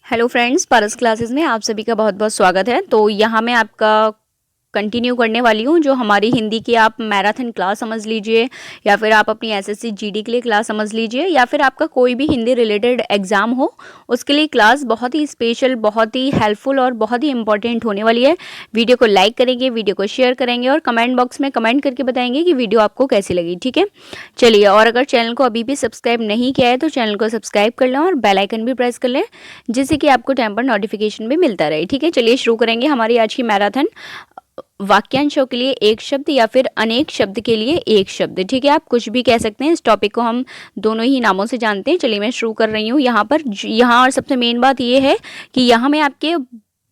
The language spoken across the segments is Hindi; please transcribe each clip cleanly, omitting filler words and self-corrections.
हेलो फ्रेंड्स, पारस क्लासेस में आप सभी का बहुत बहुत स्वागत है। तो यहाँ मैं आपका कंटिन्यू करने वाली हूँ जो हमारी हिंदी की आप मैराथन क्लास समझ लीजिए, या फिर आप अपनी एसएससी जीडी के लिए क्लास समझ लीजिए, या फिर आपका कोई भी हिंदी रिलेटेड एग्जाम हो उसके लिए क्लास बहुत ही स्पेशल, बहुत ही हेल्पफुल और बहुत ही इंपॉर्टेंट होने वाली है। वीडियो को लाइक करेंगे, वीडियो को शेयर करेंगे और कमेंट बॉक्स में कमेंट करके बताएंगे कि वीडियो आपको कैसी लगी। ठीक है, चलिए। और अगर चैनल को अभी भी सब्सक्राइब नहीं किया है तो चैनल को सब्सक्राइब कर लें और बेल आइकन भी प्रेस कर लें, जिससे कि आपको टाइम पर नोटिफिकेशन भी मिलता रहे। ठीक है, चलिए शुरू करेंगे हमारी आज की मैराथन। वाक्यांशों के लिए एक शब्द या फिर अनेक शब्द के लिए एक शब्द। ठीक है, आप कुछ भी कह सकते हैं। इस टॉपिक को हम दोनों ही नामों से जानते हैं। चलिए मैं शुरू कर रही हूँ। यहाँ और सबसे मेन बात ये है कि यहाँ में आपके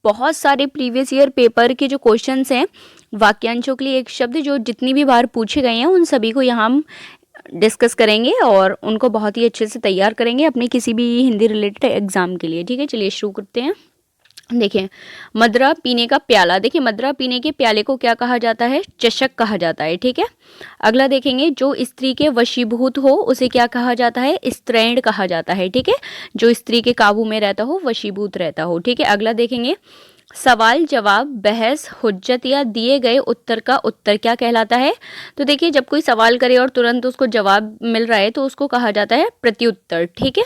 बहुत सारे प्रीवियस ईयर पेपर के जो क्वेश्चंस हैं वाक्यांशों के लिए एक शब्द, जो जितनी भी बार पूछे गए हैं उन सभी को यहाँ हम डिस्कस करेंगे और उनको बहुत ही अच्छे से तैयार करेंगे अपने किसी भी हिंदी रिलेटेड एग्जाम के लिए। ठीक है, चलिए शुरू करते हैं। देखिए, मदरा पीने का प्याला। देखिए, मदरा पीने के प्याले को क्या कहा जाता है? चषक कहा जाता है। ठीक है, अगला देखेंगे, जो स्त्री के वशीभूत हो उसे क्या कहा जाता है? स्त्रैण कहा जाता है। ठीक है, जो स्त्री के काबू में रहता हो, वशीभूत रहता हो। ठीक है, अगला देखेंगे, सवाल जवाब बहस हुज्जत या दिए गए उत्तर का उत्तर क्या कहलाता है? तो देखिए, जब कोई सवाल करे और तुरंत उसको जवाब मिल रहा है तो उसको कहा जाता है प्रत्युत्तर। ठीक है,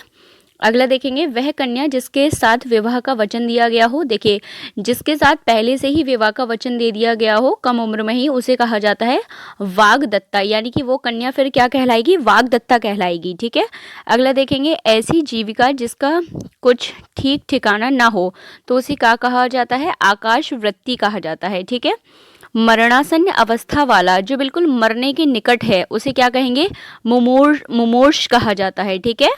अगला देखेंगे, वह कन्या जिसके साथ विवाह का वचन दिया गया हो। देखिए, जिसके साथ पहले से ही विवाह का वचन दे दिया गया हो कम उम्र में ही, उसे कहा जाता है वाग्दत्ता, यानी कि वो कन्या फिर क्या कहलाएगी? वाग्दत्ता कहलाएगी। ठीक है, अगला देखेंगे, ऐसी जीविका जिसका कुछ ठीक ठिकाना ना हो तो उसे क्या कहा जाता है? आकाश वृत्ति कहा जाता है। ठीक है, मरणासन्न अवस्था वाला, जो बिल्कुल मरने के निकट है, उसे क्या कहेंगे? मुमूर्ष कहा जाता है। ठीक है,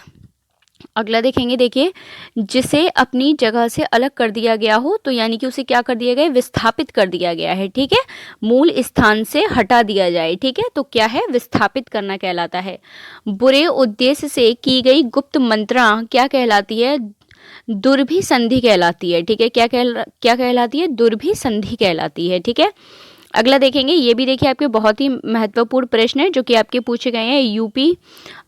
अगला देखेंगे, देखिए, जिसे अपनी जगह से अलग कर दिया गया हो तो यानी कि उसे क्या कर दिया गया? विस्थापित कर दिया गया है। ठीक है, मूल स्थान से हटा दिया जाए। ठीक है, तो क्या है? विस्थापित करना कहलाता है। बुरे उद्देश्य से की गई गुप्त मंत्रा क्या कहलाती है? दुर्भी संधि कहलाती है। ठीक है, क्या कहलाती है? दुर्भी संधि कहलाती है। ठीक है, अगला देखेंगे, ये भी देखिए आपके बहुत ही महत्वपूर्ण प्रश्न है जो कि आपके पूछे गए हैं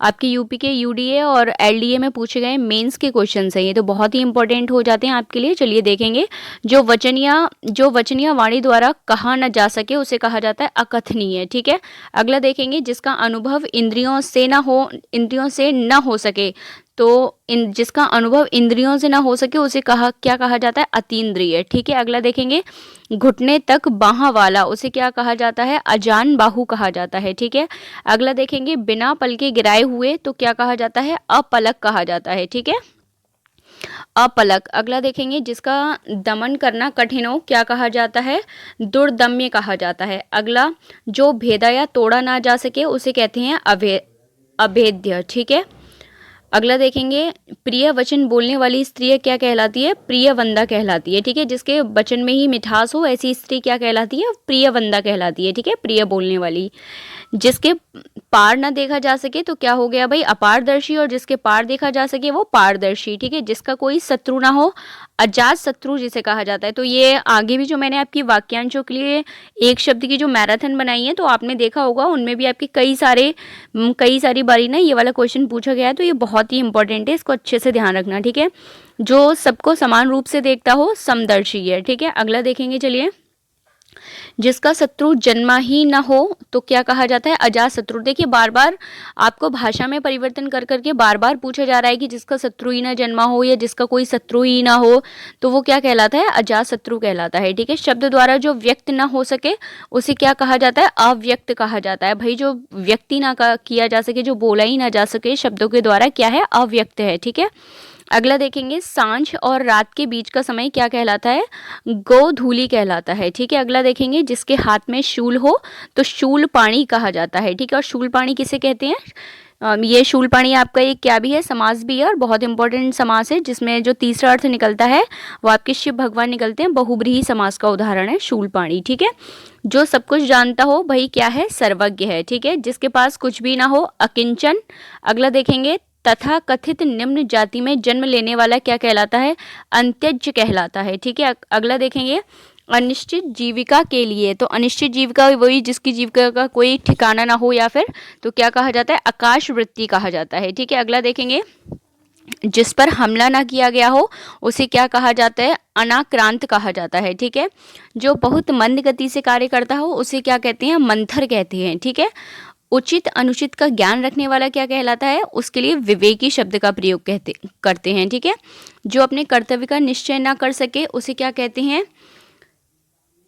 आपके यूपी के यूडीए और एलडीए में पूछे गए मेंस के क्वेश्चन है। ये तो बहुत ही इंपॉर्टेंट हो जाते हैं आपके लिए। चलिए देखेंगे, जो वचनिया वाणी द्वारा कहा न जा सके उसे कहा जाता है अकथनीय। ठीक है, अगला देखेंगे, जिसका अनुभव इंद्रियों से न हो सके, तो जिसका अनुभव इंद्रियों से ना हो सके उसे क्या कहा जाता है? अतीन्द्रिय। ठीक है, अगला देखेंगे, घुटने तक बाह वाला, उसे क्या कहा जाता है? अजान बाहु कहा जाता है। ठीक है, अगला देखेंगे, बिना पल के गिराए हुए तो क्या कहा जाता है? अपलक कहा जाता है। ठीक है, अपलक। अगला देखेंगे, जिसका दमन करना कठिन हो क्या कहा जाता है? दुर्दम्य कहा जाता है। अगला, जो भेदा या तोड़ा ना जा सके उसे कहते हैं अभेद्य। ठीक है, अगला देखेंगे, प्रिय वचन बोलने वाली स्त्री क्या कहलाती है? प्रिय वंदा कहलाती है। ठीक है, जिसके वचन में ही मिठास हो ऐसी स्त्री क्या कहलाती है? प्रिय वंदा कहलाती है। ठीक है, प्रिय बोलने वाली। जिसके पार ना देखा जा सके तो क्या हो गया भाई? अपारदर्शी, और जिसके पार देखा जा सके वो पारदर्शी। ठीक है, जिसका कोई शत्रु ना हो, अजात शत्रु जिसे कहा जाता है। तो ये आगे भी जो मैंने आपकी वाक्यांशों के लिए एक शब्द की जो मैराथन बनाई है तो आपने देखा होगा, उनमें भी आपके कई सारी बारी ना ये वाला क्वेश्चन पूछा गया है। तो ये बहुत ही इंपॉर्टेंट है, इसको अच्छे से ध्यान रखना। ठीक है, जो सबको समान रूप से देखता हो समदर्शी है। ठीक है, अगला देखेंगे, चलिए, जिसका शत्रु जन्मा ही न हो तो क्या कहा जाता है? अजात शत्रु। देखिए, बार बार आपको भाषा में परिवर्तन कर करके बार बार पूछा जा रहा है कि जिसका शत्रु ही ना जन्मा हो या जिसका कोई शत्रु ही ना हो, तो वो क्या कहलाता है? अजात शत्रु कहलाता है। ठीक है, शब्द द्वारा जो व्यक्त ना हो सके उसे क्या कहा जाता है? अव्यक्त कहा जाता है। भाई, जो व्यक्ति ना किया जा सके, जो बोला ही ना जा सके शब्दों के द्वारा, क्या है? अव्यक्त है। ठीक है, अगला देखेंगे, सांझ और रात के बीच का समय क्या कहलाता है? गोधूली कहलाता है। ठीक है, अगला देखेंगे, जिसके हाथ में शूल हो तो शूलपाणी कहा जाता है। ठीक है, और शूलपाणी किसे कहते हैं? ये शूलपाणी आपका एक क्या भी है? समास भी है, और बहुत इंपॉर्टेंट समास है, जिसमें जो तीसरा अर्थ निकलता है वो आपके शिव भगवान निकलते हैं। बहुब्रीहि समास का उदाहरण है शूलपाणी। ठीक है, जो सब कुछ जानता हो भाई क्या है? सर्वज्ञ है। ठीक है, जिसके पास कुछ भी ना हो, अकिंचन। अगला देखेंगे, तथा कथित निम्न जाति में जन्म लेने वाला क्या कहलाता है? अंत्यज कहलाता है। ठीक है, अगला देखेंगे, अनिश्चित जीविका के लिए, तो अनिश्चित जीविका वही जिसकी जीविका का कोई ठिकाना ना हो या फिर, तो क्या कहा जाता है? आकाश वृत्ति कहा जाता है। ठीक है, अगला देखेंगे, जिस पर हमला ना किया गया हो उसे क्या कहा जाता है? अनाक्रांत कहा जाता है। ठीक है, जो बहुत मंद गति से कार्य करता हो उसे क्या कहते हैं? मंथर कहते हैं। ठीक है, उचित अनुचित का ज्ञान रखने वाला क्या कहलाता है? उसके लिए विवेकी शब्द का प्रयोग करते हैं। ठीक है, जो अपने कर्तव्य का निश्चय ना कर सके उसे क्या कहते हैं?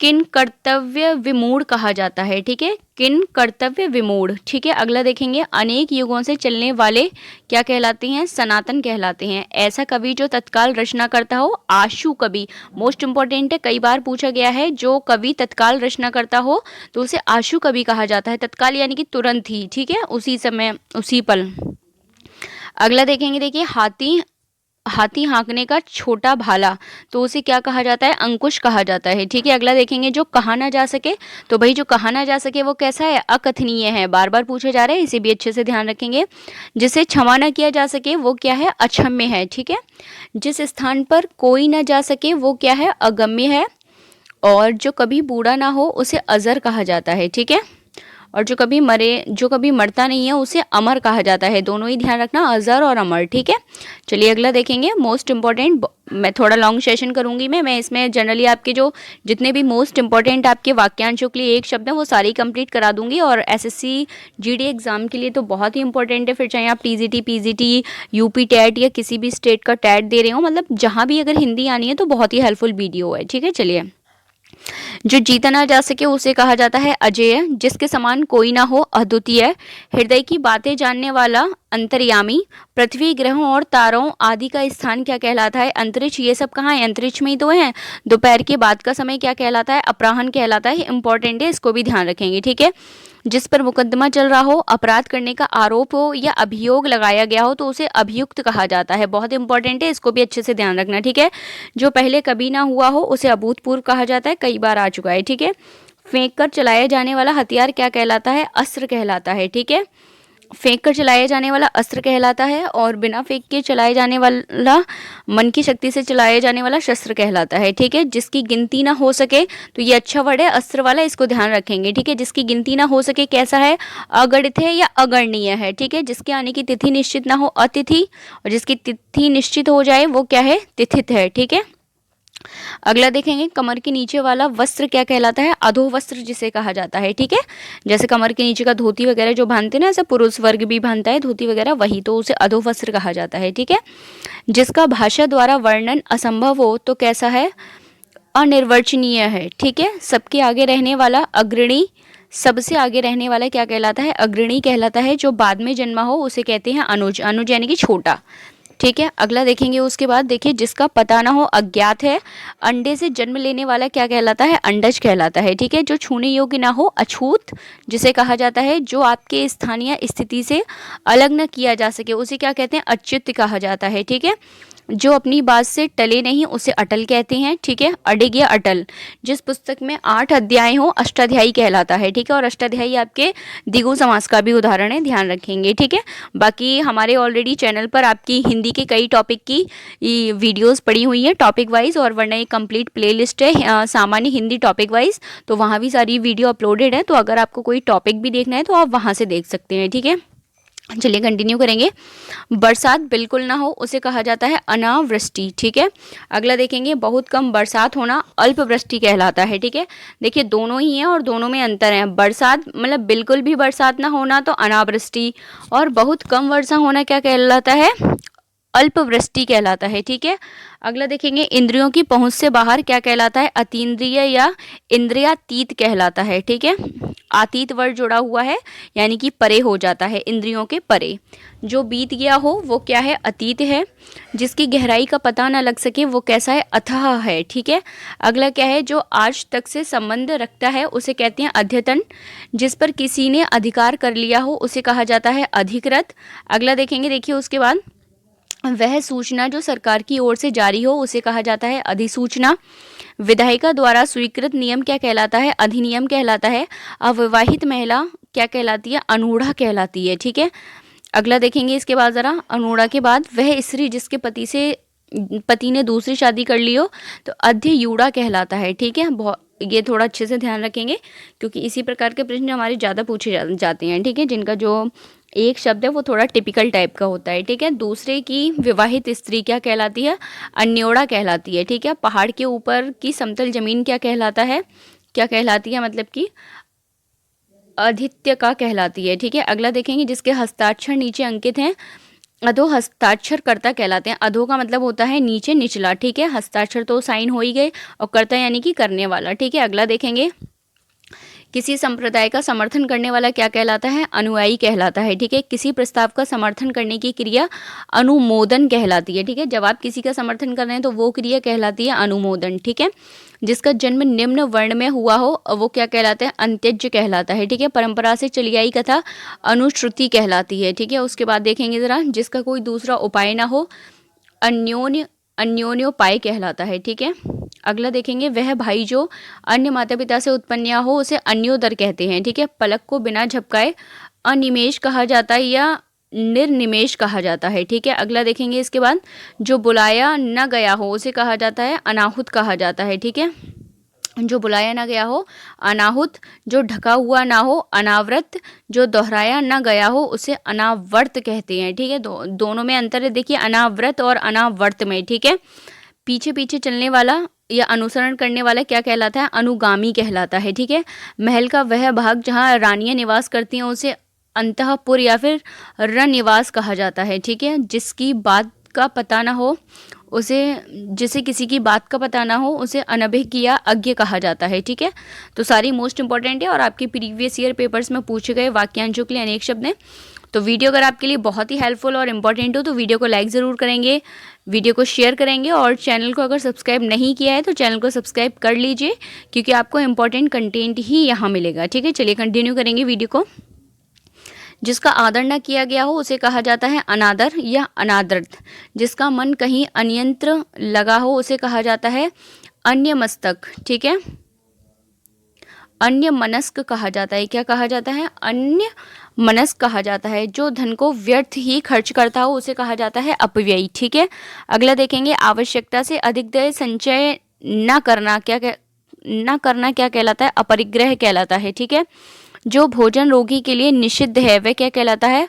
किन कर्तव्य विमूढ़ कहा जाता है। ठीक है, किन कर्तव्य विमूढ़। ठीक है, अगला देखेंगे, अनेक युगों से चलने वाले क्या कहलाते हैं? सनातन कहलाते हैं। ऐसा कवि जो तत्काल रचना करता हो, आशु कवि मोस्ट इंपॉर्टेंट है, कई बार पूछा गया है। जो कवि तत्काल रचना करता हो तो उसे आशु कवि कहा जाता है। तत्काल यानी कि तुरंत ही। ठीक है, उसी समय, उसी पल। अगला देखेंगे, देखिए, हाथी हाथी हाँकने का छोटा भाला तो उसे क्या कहा जाता है? अंकुश कहा जाता है। ठीक है, अगला देखेंगे, जो कहा ना जा सके तो भाई जो कहा ना जा सके वो कैसा है? अकथनीय है। बार बार पूछे जा रहे हैं, इसे भी अच्छे से ध्यान रखेंगे। जिसे क्षमा ना किया जा सके वो क्या है? अक्षम्य है। ठीक है, जिस स्थान पर कोई ना जा सके वो क्या है? अगम्य है। और जो कभी बूढ़ा ना हो उसे अजर कहा जाता है। ठीक है, और जो कभी मरता नहीं है उसे अमर कहा जाता है। दोनों ही ध्यान रखना, अजर और अमर। ठीक है, चलिए अगला देखेंगे, मोस्ट इंपॉर्टेंट। मैं थोड़ा लॉन्ग सेशन करूंगी। मैं इसमें जनरली आपके जो जितने भी मोस्ट इंपॉर्टेंट आपके वाक्यांशों के लिए एक शब्द है वो सारी कंप्लीट करा दूंगी। और एसएससी जीडी एग्जाम के लिए तो बहुत ही इंपॉर्टेंट है। फिर चाहे आप टीजीटी, पीजीटी, यूपी टेट या किसी भी स्टेट का टेट दे रहे हो, मतलब जहाँ भी अगर हिंदी आनी है तो बहुत ही हेल्पफुल वीडियो है। ठीक है, चलिए, जो जीता ना जा सके उसे कहा जाता है अजेय। जिसके समान कोई ना हो, अद्वितीय। हृदय की बातें जानने वाला, अंतर्यामी। पृथ्वी, ग्रहों और तारों आदि का स्थान क्या कहलाता है? अंतरिक्ष। ये सब कहाँ है? अंतरिक्ष में ही तो है। दोपहर के बाद का समय क्या कहलाता है? अपराह्न कहलाता है। इंपॉर्टेंट है, इसको भी ध्यान रखेंगे। ठीक है, जिस पर मुकदमा चल रहा हो, अपराध करने का आरोप हो या अभियोग लगाया गया हो तो उसे अभियुक्त कहा जाता है। बहुत इंपॉर्टेंट है, इसको भी अच्छे से ध्यान रखना। ठीक है, जो पहले कभी ना हुआ हो उसे अभूतपूर्व कहा जाता है, कई बार आ चुका है। ठीक है, फेंक कर चलाया जाने वाला हथियार क्या कहलाता है? अस्त्र कहलाता है। ठीक है, फेंक कर चलाया जाने वाला अस्त्र कहलाता है, और बिना फेंक के चलाए जाने वाला, मन की शक्ति से चलाया जाने वाला शस्त्र कहलाता है। ठीक है, जिसकी गिनती ना हो सके तो ये अच्छा वर्ड है, अस्त्र वाला, इसको ध्यान रखेंगे। ठीक है, जिसकी गिनती ना हो सके कैसा है? अगणित है या अगणनीय है। ठीक है, जिसके आने की तिथि निश्चित ना हो, अतिथि। और जिसकी तिथि निश्चित हो जाए वो क्या है? तिथित है। ठीक है, अगला देखेंगे, कमर के नीचे वाला वस्त्र क्या कहलाता है? अधो वस्त्र जिसे कहा जाता है। ठीक है, जैसे कमर के नीचे का धोती वगैरह जो बांधते हैं ना, ऐसे पुरुष वर्ग भी बांधता है धोती वगैरह, वही तो उसे अधो वस्त्र कहा जाता है। ठीक है, जिसका भाषा द्वारा वर्णन असंभव हो तो कैसा है? अनिर्वचनीय है। ठीक है, सबके आगे रहने वाला, अग्रणी। सबसे आगे रहने वाला क्या कहलाता है? अग्रणी कहलाता है। जो बाद में जन्मा हो उसे कहते हैं अनुज। अनुज यानी कि छोटा। ठीक है, अगला देखेंगे, उसके बाद देखिए, जिसका पता ना हो, अज्ञात है। अंडे से जन्म लेने वाला क्या कहलाता है? अंडज कहलाता है। ठीक है, जो छूने योग्य ना हो, अछूत जिसे कहा जाता है। जो आपके स्थानीय स्थिति से अलग न किया जा सके उसे क्या कहते हैं? अच्युत कहा जाता है। ठीक है, जो अपनी बात से टले नहीं उसे अटल कहते हैं। ठीक है, अडिग या अटल। जिस पुस्तक में 8 अध्याय हो अष्टाध्यायी कहलाता है। ठीक है, और अष्टाध्यायी आपके द्विगु समास का भी उदाहरण है, ध्यान रखेंगे। ठीक है, बाकी हमारे ऑलरेडी चैनल पर आपकी हिंदी के कई टॉपिक की वीडियोस पड़ी हुई हैं टॉपिक वाइज, और वरना एक कंप्लीट प्लेलिस्ट है सामान्य हिंदी टॉपिक वाइज, तो वहाँ भी सारी वीडियो अपलोडेड है। तो अगर आपको कोई टॉपिक भी देखना है तो आप वहाँ से देख सकते हैं। ठीक है, चलिए कंटिन्यू करेंगे। बरसात बिल्कुल ना हो उसे कहा जाता है अनावृष्टि। ठीक है, अगला देखेंगे, बहुत कम बरसात होना अल्प वृष्टि कहलाता है। ठीक है, देखिए दोनों ही हैं और दोनों में अंतर है। बरसात मतलब बिल्कुल भी बरसात ना होना तो अनावृष्टि, और बहुत कम वर्षा होना क्या कहलाता है? अल्पवृष्टि कहलाता है। ठीक है, अगला देखेंगे, इंद्रियों की पहुंच से बाहर क्या कहलाता है? अतीन्द्रिय या इंद्रियातीत कहलाता है। ठीक है, आतीत वर्ड जुड़ा हुआ है यानी कि परे हो जाता है, इंद्रियों के परे। जो बीत गया हो वो क्या है? अतीत है। जिसकी गहराई का पता ना लग सके वो कैसा है? अथाह है। ठीक है, अगला क्या है? जो आज तक से संबंध रखता है उसे कहते हैं अद्यतन। जिस पर किसी ने अधिकार कर लिया हो उसे कहा जाता है अधिकृत। अगला देखेंगे, देखिए उसके बाद, वह सूचना जो सरकार की ओर से जारी हो उसे कहा जाता है अधिसूचना। विधायिका द्वारा स्वीकृत नियम क्या कहलाता है? अधिनियम कहलाता है। अविवाहित महिला क्या कहलाती है? अनूढ़ा कहलाती है। ठीक है, अगला देखेंगे इसके बाद ज़रा, अनूढ़ा के बाद, वह स्त्री जिसके पति ने दूसरी शादी कर ली हो तो अध्ययूढ़ा कहलाता है। ठीक है, बहुत ये थोड़ा अच्छे से ध्यान रखेंगे क्योंकि इसी प्रकार के प्रश्न हमारे ज़्यादा पूछे जाते हैं। ठीक है, जिनका जो एक शब्द है वो थोड़ा टिपिकल टाइप का होता है, ठीक है। दूसरे की विवाहित स्त्री क्या कहलाती है? अन्योड़ा कहलाती है, ठीक है। पहाड़ के ऊपर की समतल जमीन क्या कहलाता है? क्या कहलाती है? मतलब कि आदित्य का कहलाती है, ठीक है। अगला देखेंगे, जिसके हस्ताक्षर नीचे अंकित हैं अधो हस्ताक्षरकर्ता कहलाते हैं। अधो का मतलब होता है नीचे, निचला, ठीक है। हस्ताक्षर तो साइन हो ही गए, और कर्ता यानी कि करने वाला, ठीक है। अगला देखेंगे, किसी संप्रदाय का समर्थन करने वाला क्या कहलाता है? अनुयायी कहलाता है, ठीक है। किसी प्रस्ताव का समर्थन करने की क्रिया अनुमोदन कहलाती है, ठीक है। जब आप किसी का समर्थन कर रहे हैं तो वो क्रिया कहलाती है अनुमोदन, ठीक है। जिसका जन्म निम्न वर्ण में हुआ हो वो क्या कहलाता है? अंत्यज कहलाता है, ठीक है। परंपरा से चली आई कथा अनुश्रुति कहलाती है, ठीक है। उसके बाद देखेंगे जरा, जिसका कोई दूसरा उपाय ना हो अन्योन्य अन्योन्योपाय कहलाता है, ठीक है। अगला देखेंगे, वह भाई जो अन्य माता पिता से उत्पन्न या हो उसे अन्योदर कहते हैं, ठीक है। पलक को बिना झपकाए अनिमेष कहा जाता है या निर्निमेष कहा जाता है, ठीक है। अगला देखेंगे इसके बाद, जो बुलाया न गया हो उसे कहा जाता है अनाहुत कहा जाता है, ठीक है। जो बुलाया ना गया हो अनाहुत, जो ढका हुआ ना हो अनावृत, जो दोहराया ना गया हो उसे अनावर्त कहते हैं, ठीक है। दोनों में अंतर है, देखिए, अनावृत और अनावर्त में, ठीक है। पीछे पीछे चलने वाला या अनुसरण करने वाला क्या कहलाता है? अनुगामी कहलाता है, ठीक है। महल का वह भाग जहाँ रानियां निवास करती हैं उसे अंतःपुर या फिर रनिवास कहा जाता है, ठीक है। जिसकी बात का पता ना हो उसे, जिसे किसी की बात का पता ना हो उसे अनभिज्ञ या अज्ञ कहा जाता है, ठीक है। तो सारी मोस्ट इंपॉर्टेंट है और आपके प्रीवियस ईयर पेपर्स में पूछे गए वाक्यांशों के लिए अनेक शब्द हैं। तो वीडियो अगर आपके लिए बहुत ही हेल्पफुल और इम्पॉर्टेंट हो तो वीडियो को लाइक ज़रूर करेंगे, वीडियो को शेयर करेंगे, और चैनल को अगर सब्सक्राइब नहीं किया है तो चैनल को सब्सक्राइब कर लीजिए, क्योंकि आपको इंपॉर्टेंट कंटेंट ही यहाँ मिलेगा, ठीक है। चलिए कंटिन्यू करेंगे वीडियो को। जिसका आदर न किया गया हो उसे कहा जाता है अनादर या अनादृत। जिसका मन कहीं अन्यंत्र लगा हो उसे कहा जाता है अन्यमस्तक, ठीक है। अन्य मनस्क कहा जाता है। क्या कहा जाता है? अन्य मनस्क कहा जाता है। जो धन को व्यर्थ ही खर्च करता हो उसे कहा जाता है अपव्ययी, ठीक है। अगला देखेंगे, आवश्यकता से अधिक दय संचय न करना क्या कहलाता है? अपरिग्रह कहलाता है, ठीक है। जो भोजन रोगी के लिए निषिद्ध है वह क्या कहलाता है?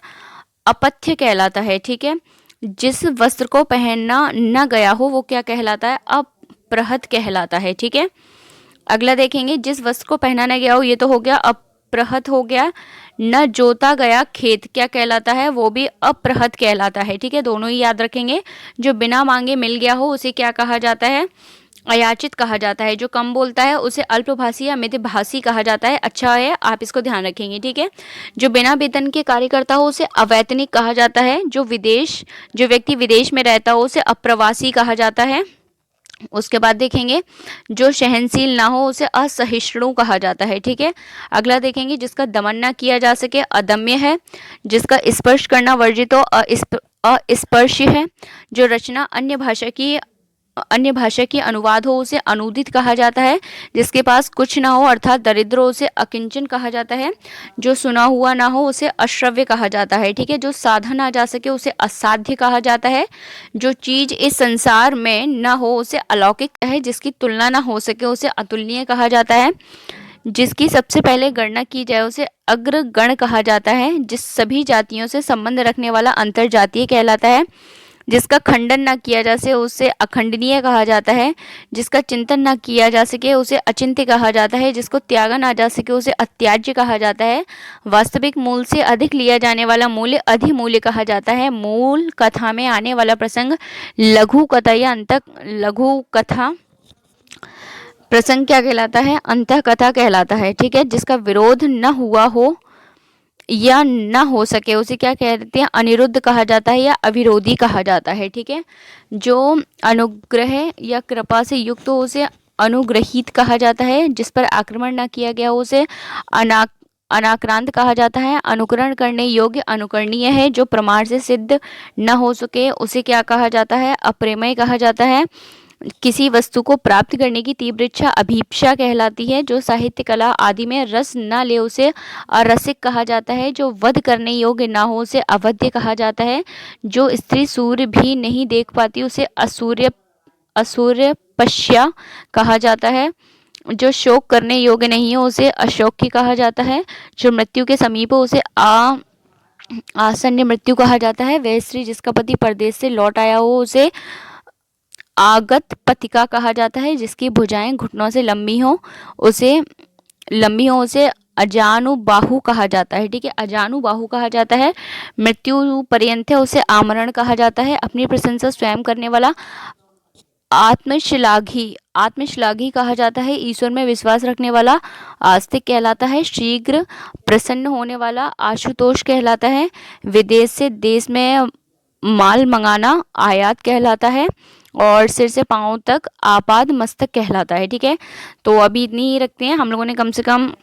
अपथ्य कहलाता है, ठीक है। जिस वस्त्र को पहनना न गया हो वो क्या कहलाता है? अपृहत कहलाता है, ठीक है। अगला देखेंगे, जिस वस्त्र को पहना न गया हो, ये तो हो गया अपृहत हो गया। न जोता गया खेत क्या कहलाता है? वो भी अपृहत कहलाता है, ठीक है। दोनों ही याद रखेंगे। जो बिना मांगे मिल गया हो उसे क्या कहा जाता है? अयाचित कहा जाता है। जो कम बोलता है उसे अल्पभाषी या मितभाषी कहा जाता है। अच्छा है, आप इसको ध्यान रखेंगे, ठीक है। जो बिना वेतन के कार्य करता हो उसे अवैतनिक कहा जाता है। जो व्यक्ति विदेश में रहता हो उसे अप्रवासी कहा जाता है। उसके बाद देखेंगे, जो सहनशील ना हो उसे असहिष्णु कहा जाता है, ठीक है। अगला देखेंगे, जिसका दमन ना किया जा सके अदम्य है। जिसका स्पर्श करना वर्जित हो अस्पर्श्य है। जो रचना अन्य भाषा की अनुवाद हो उसे अनुदित कहा जाता है। जिसके पास कुछ ना हो अर्थात दरिद्र हो उसे अकिंचन कहा जाता है। जो सुना हुआ ना हो उसे अश्रव्य कहा जाता है, ठीक है। जो साधा ना जा सके उसे असाध्य कहा जाता है। जो चीज इस संसार में ना हो उसे अलौकिक है। जिसकी तुलना ना हो सके उसे अतुलनीय कहा जाता है। जिसकी सबसे पहले गणना की जाए उसे अग्रगण कहा जाता है। जिस सभी जातियों से संबंध रखने वाला अंतरजातीय कहलाता है। जिसका खंडन न किया जा सके उसे अखंडनीय कहा जाता है। जिसका चिंतन न किया जा सके उसे अचिंत्य कहा जाता है। जिसको त्यागा ना जा सके उसे अत्याज्य कहा जाता है। वास्तविक मूल से अधिक लिया जाने वाला मूल्य अधिमूल्य कहा जाता है। मूल कथा में आने वाला प्रसंग लघु कथा या अंत लघु कथा प्रसंग क्या कहलाता है? अंतः कथा कहलाता है, ठीक है। जिसका विरोध न हुआ हो या न हो सके उसे क्या कहते हैं? अनिरुद्ध कहा जाता है या अविरोधी कहा जाता है, ठीक है। जो अनुग्रह या कृपा से युक्त हो उसे अनुग्रहीत कहा जाता है। जिस पर आक्रमण न किया गया हो उसे अनाक्रांत कहा जाता है। अनुकरण करने योग्य अनुकरणीय है। जो प्रमाण से सिद्ध न हो सके उसे क्या कहा जाता है? अप्रेमय कहा जाता है। किसी वस्तु को प्राप्त करने की तीव्र इच्छा अभीप्सा कहलाती है। जो साहित्य कला आदि में रस न ले उसे अरसिक कहा जाता है। जो वध करने योग्य ना हो उसे अवध्य कहा जाता है। जो स्त्री सूर्य भी नहीं देख पाती उसे असूर्यपश्या कहा जाता है। जो शोक करने योग्य नहीं हो उसे अशोक्य कहा जाता है। जो मृत्यु के समीप हो उसे आसन्न मृत्यु कहा जाता है। वह स्त्री जिसका पति परदेश से लौट आया हो उसे आगत पतिका कहा जाता है। जिसकी भुजाएं घुटनों से लंबी हो उसे अजानुबाहु कहा जाता है। ठीक है, अजानुबाहु कहा जाता है। मृत्यु पर्यंत है उसे आमरण कहा जाता है। अपनी प्रशंसा स्वयं करने वाला आत्मश्लाघी कहा जाता है। ईश्वर में विश्वास रखने वाला आस्तिक कहलाता है। शीघ्र प्रसन्न होने वाला आशुतोष कहलाता है। विदेश से देश में माल मंगाना आयात कहलाता है। और सिर से पांव तक आपाद मस्तक कहलाता है। ठीक है, तो अभी इतनी ही रखते हैं। हम लोगों ने कम से कम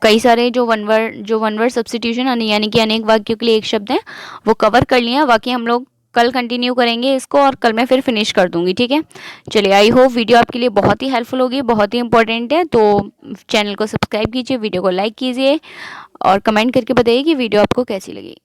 कई सारे जो वन वर्ड सब्स्टिट्यूशन यानी कि अनेक वाक्यों के लिए एक शब्द है वो कवर कर लिया। बाकी हम लोग कल कंटिन्यू करेंगे इसको और कल मैं फिर फिनिश कर दूंगी। ठीक है, चलिए, आई होप वीडियो आपके लिए बहुत ही हेल्पफुल होगी, बहुत ही इंपॉर्टेंट है। तो चैनल को सब्सक्राइब कीजिए, वीडियो को लाइक कीजिए और कमेंट करके बताइए कि वीडियो आपको कैसी लगी।